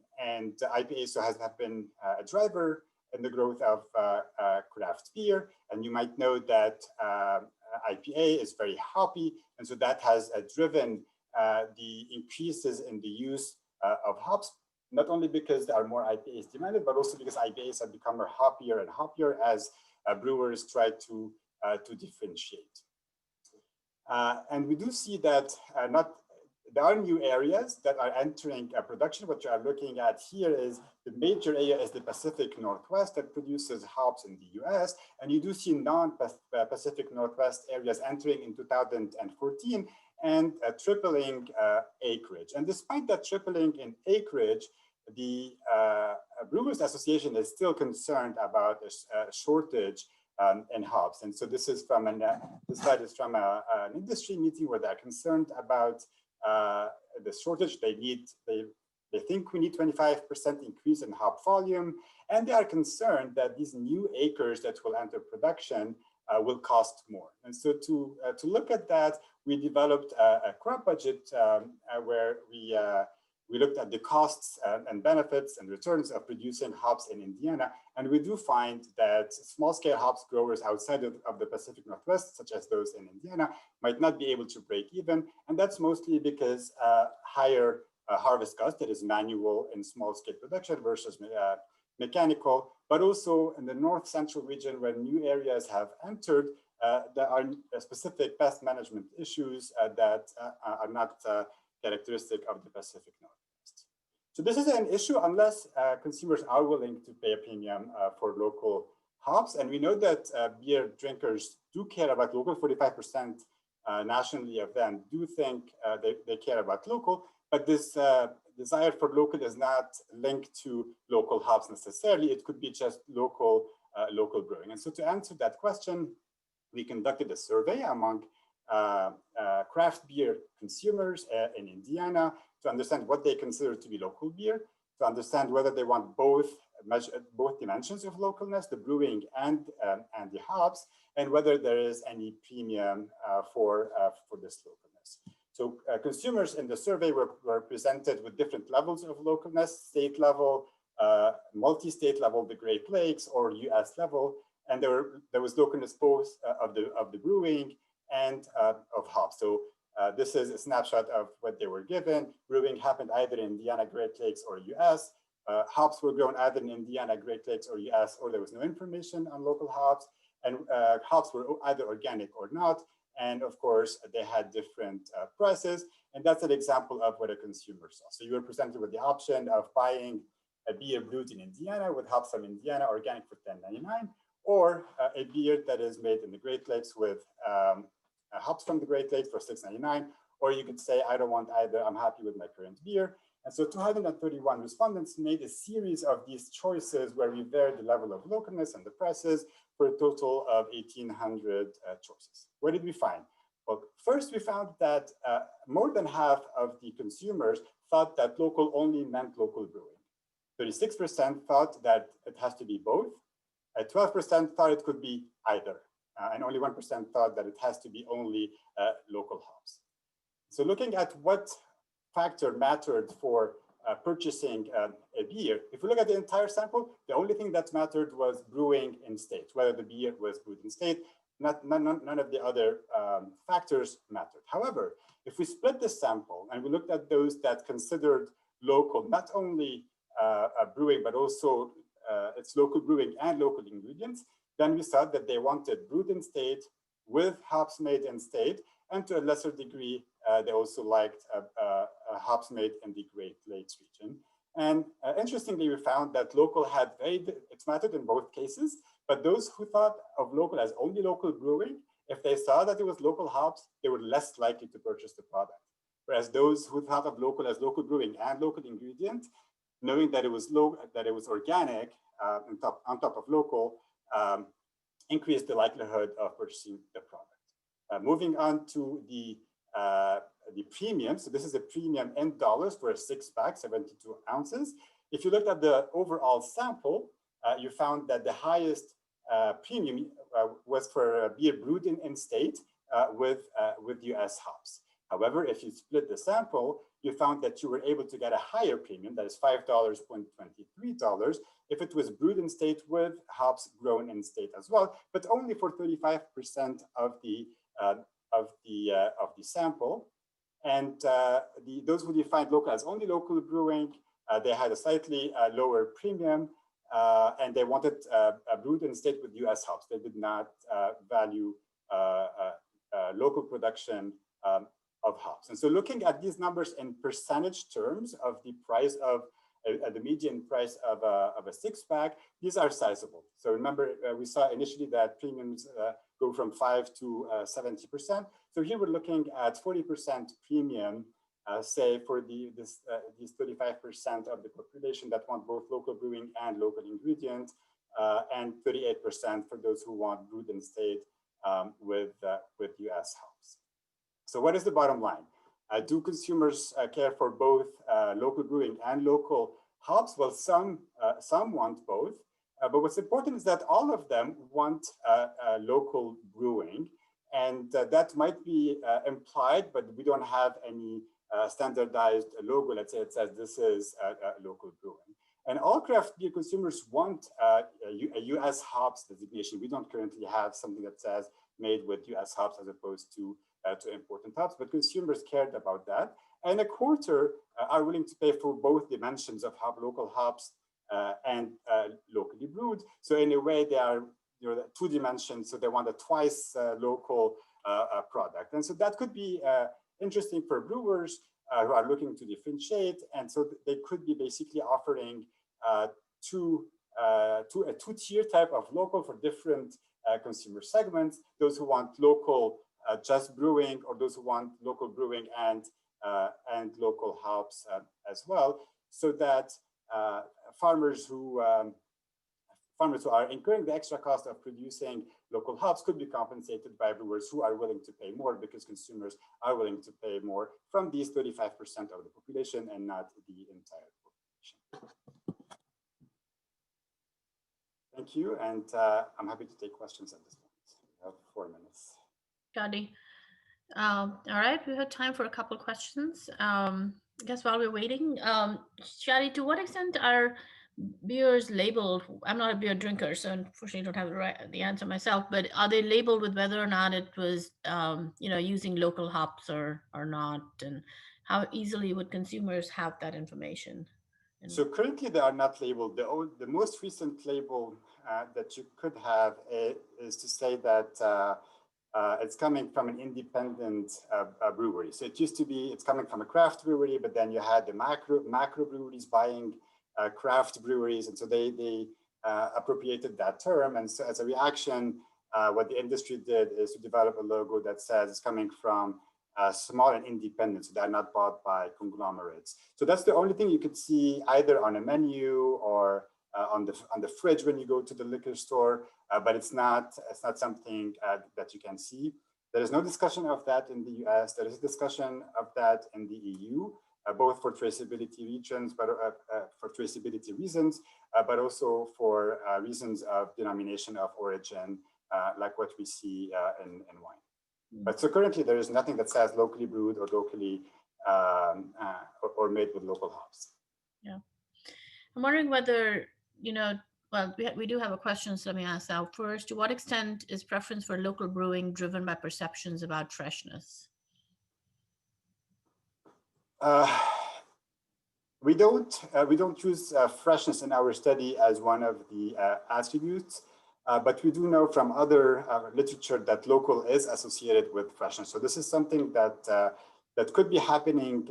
IPAs has been a driver in the growth of craft beer. And you might know that IPA is very hoppy. And so that has driven the increases in the use of hops, not only because there are more IPAs demanded, but also because IPAs have become more hoppier and hoppier as brewers try to differentiate. And we do see that there are new areas that are entering production. What you are looking at here is the major area is the Pacific Northwest that produces hops in the US. And you do see non-Pacific Northwest areas entering in 2014 and tripling acreage. And despite that tripling in acreage, the Brewers Association is still concerned about a shortage in hops. And so this is from this slide is from an industry meeting where they're concerned about the shortage. They think we need 25% increase in hop volume, and they are concerned that these new acres that will enter production will cost more. And so to look at that, we developed a crop budget where we looked at the costs and benefits and returns of producing hops in Indiana. And we do find that small-scale hops growers outside of the Pacific Northwest, such as those in Indiana, might not be able to break even. And that's mostly because higher harvest cost, that is manual in small-scale production versus mechanical, but also in the north-central region where new areas have entered, there are specific pest management issues that are not characteristic of the Pacific Northwest. So this is an issue unless consumers are willing to pay a premium for local hops. And we know that beer drinkers do care about local. 45% nationally of them do think they care about local. But this desire for local is not linked to local hops necessarily. It could be just local brewing. And so to answer that question, we conducted a survey among craft beer consumers in Indiana to understand what they consider to be local beer, to understand whether they want both dimensions of localness, the brewing and the hops, and whether there is any premium for this localness. So consumers in the survey were presented with different levels of localness: state level, multi-state level, the Great Lakes, or US level, and there was localness both of the brewing and of hops. So this is a snapshot of what they were given. Brewing happened either in Indiana, Great Lakes, or US. Hops were grown either in Indiana, Great Lakes, or US, or there was no information on local hops. And hops were either organic or not. And of course, they had different prices. And that's an example of what a consumer saw. So you were presented with the option of buying a beer brewed in Indiana with hops from Indiana, organic, for $10.99, or a beer that is made in the Great Lakes with hops from the Great Lakes for $6.99. Or you could say, I don't want either, I'm happy with my current beer. And so 231 respondents made a series of these choices where we varied the level of localness and the prices for a total of 1,800 choices. What did we find? Well, first we found that more than half of the consumers thought that local only meant local brewing. 36% thought that it has to be both. 12% thought it could be either. And only 1% thought that it has to be only local hops. So looking at what factor mattered for purchasing a beer, if we look at the entire sample, the only thing that mattered was brewing in state, whether the beer was brewed in state. None of the other factors mattered. However, if we split the sample and we looked at those that considered local, not only brewing, but also its local brewing and local ingredients, then we saw that they wanted brewed in state with hops made in state, and to a lesser degree, they also liked hops made in the Great Lakes region. And interestingly, we found that local had it mattered in both cases, but those who thought of local as only local brewing, if they saw that it was local hops, they were less likely to purchase the product. Whereas those who thought of local as local brewing and local ingredient, knowing that it was organic on top of local, increased the likelihood of purchasing the product. Moving on to the premium. So this is a premium in dollars for a 6-pack, 72 ounces. If you looked at the overall sample, you found that the highest premium was for a beer brewed in state with US hops. However, if you split the sample, you found that you were able to get a higher premium, that is $5.23, if it was brewed in state with hops grown in state as well, but only for 35% of the sample. And those who defined local as only local brewing, they had a slightly lower premium, and they wanted brewed in state with US hops. They did not value local production of hops. And so looking at these numbers in percentage terms of the price of the median price of a 6-pack, these are sizable. So remember, we saw initially that premiums go from 5 to 70%. So here we're looking at 40% premium, say for these 35% of the population that want both local brewing and local ingredient, and 38% for those who want brewed in state with US hops. So what is the bottom line? Do consumers care for both local brewing and local hops? Well, some want both. But what's important is that all of them want local brewing. And that might be implied, but we don't have any standardized logo. Let's say it says this is local brewing. And all craft beer consumers want a US hops designation. We don't currently have something that says made with US hops as opposed to important hops, but consumers cared about that. And a quarter are willing to pay for both dimensions of local hops and locally brewed. So in a way, they are two dimensions, so they want a twice local product. And so that could be interesting for brewers who are looking to differentiate. And so they could be basically offering a two-tier type of local for different consumer segments, those who want local just brewing, or those who want local brewing and and local hops as well, so that farmers who are incurring the extra cost of producing local hops could be compensated by brewers who are willing to pay more, because consumers are willing to pay more from these 35% of the population and not the entire population. Thank you, and I'm happy to take questions at this point. We have 4 minutes. Shadi. All right, we have time for a couple of questions. I guess while we're waiting, Shadi, to what extent are beers labeled? I'm not a beer drinker, so unfortunately I don't have the answer myself, but are they labeled with whether or not it was, using local hops or not? And how easily would consumers have that information? So currently they are not labeled. The most recent label that you could have is to say that it's coming from an independent brewery. So it used to be, it's coming from a craft brewery, but then you had the macro breweries buying craft breweries. And so they appropriated that term. And so as a reaction, what the industry did is to develop a logo that says it's coming from small and independent, so they're not bought by conglomerates. So that's the only thing you could see either on a menu or on the fridge when you go to the liquor store, but it's not something that you can see. There is no discussion of that in the US. There is a discussion of that in the EU, both for traceability regions, but for traceability reasons, but also for reasons of denomination of origin, like what we see in wine. But so currently there is nothing that says locally brewed or locally or made with local hops. Yeah, I'm wondering whether, well, we do have a question, so let me ask that first. To what extent is preference for local brewing driven by perceptions about freshness? We don't use freshness in our study as one of the attributes. But we do know from other literature that local is associated with freshness. So this is something that could be happening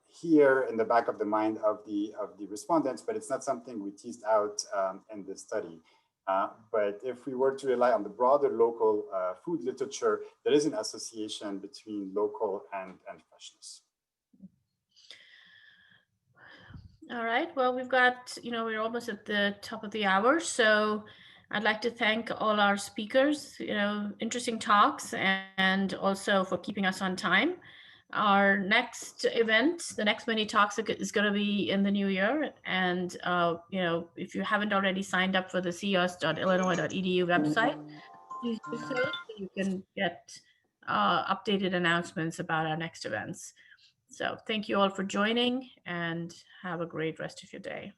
here in the back of the mind of the respondents, but it's not something we teased out in this study. But if we were to rely on the broader local food literature, there is an association between local and freshness. All right. Well, we've got, we're almost at the top of the hour, so I'd like to thank all our speakers, interesting talks, and also for keeping us on time. Our next event, the next mini talks, is going to be in the new year. And, if you haven't already signed up for the CEOS.illinois.edu website, please do so you can get updated announcements about our next events. So thank you all for joining, and have a great rest of your day.